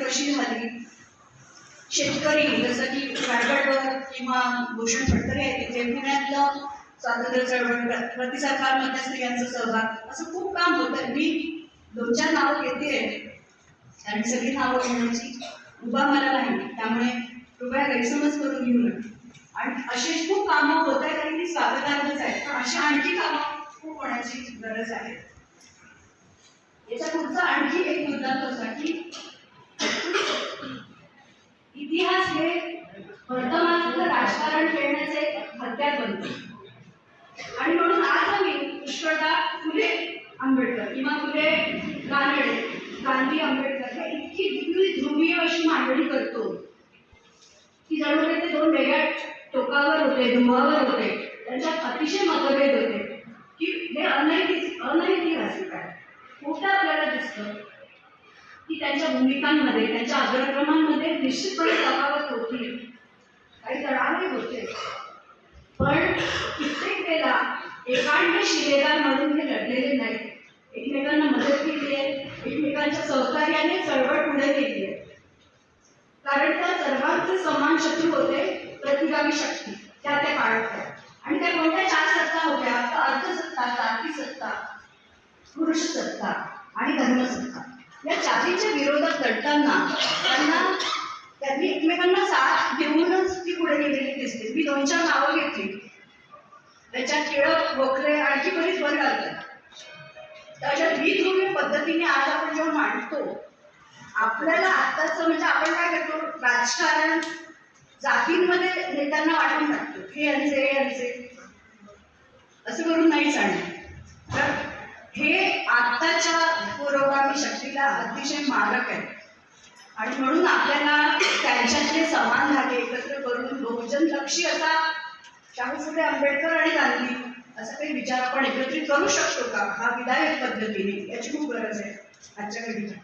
कशी झाली, शेतकरी जसं की रायगडवर किंवा भूषण फडतरे आहे तिथे पुण्यातलं स्वातंत्र्य चळवळ, प्रतिसादकांमध्ये स्त्रियांचा सहभाग, असं खूप काम होतं. मी 2-4 नावं घेते आणि सगळी नावं घेण्याची उभा मला नाही, त्यामुळे कृपया गैरसमज करून घेऊ नये. आणि असे खूप कामं होत आहेत आणि ती स्वागतार्हच आहेत, पण अशा आणखी कामं खूप होण्याची गरज आहे. याच्या पुढचा आणखी एक मुद्दा असा की इतिहास हे वर्तमानातलं राजकारण खेळण्याचे हत्यार बनतो. आणि म्हणून आज आम्ही पुष्कळदा फुले आंबेडकर किंवा फुले कानडे, गांधी आंबेडकर हे इतकी ध्रुवीय अशी मांडणी करतो की जणू ते दोन वेगळ्या टोकावर होते, ध्रुवावर होते, त्यांच्यात अतिशय मतभेद होते की हे अनैतिहासिक आहे. खूपदा आपल्याला दिसतं की त्यांच्या भूमिकांमध्ये, त्यांच्या अग्रक्रमांमध्ये निश्चितपणे तफावत होती, काही तणावही होते, पण कित्येक वेळा एकांत शिलेदारमधून हे लढलेले नाही. एकमेकांना मदत केली आहे, एकमेकांच्या सहकार्याने चळवळ पुढे नेली आहे. कारण त्या सर्वांचे समान शत्रू होते प्रतिगामी शक्ती त्या काळात. आणि त्या कोणत्या 4 सत्ता होत्या? अर्थसत्ता, जाती सत्ता, पुरुष सत्ता आणि धर्मसत्ता. या चारीच्या विरोधात लढताना त्यांनी एकमेकांना साथ देऊनच ती पुढे गेलेली दिसते. मी 2-4 नावं घेतली, त्याच्यात टिळक, गोखले, आणखी बरीच वर घालतात. त्याच्या द्विध्रुवीय पद्धतीने आज आपण जेव्हा मांडतो, आपल्याला आत्ताचं म्हणजे आपण काय करतो, राजकारण जातींमध्ये नेत्यांना वाटून टाकतो, हे यांचे असं करून नाही चालणार. तर हे आत्ताच्या पुरोगामी शक्तीला अतिशय मारक आहे. आणि म्हणून आपल्याला त्यांच्यातले समान धागे एकत्र करून बहुजनलक्षी असा शाहू फुले आंबेडकर आणि गांधी असा काही विचार आपण एकत्रित करू शकतो का, हा विधायक पद्धतीने, याची खूप गरज आहे आजच्या घडीला.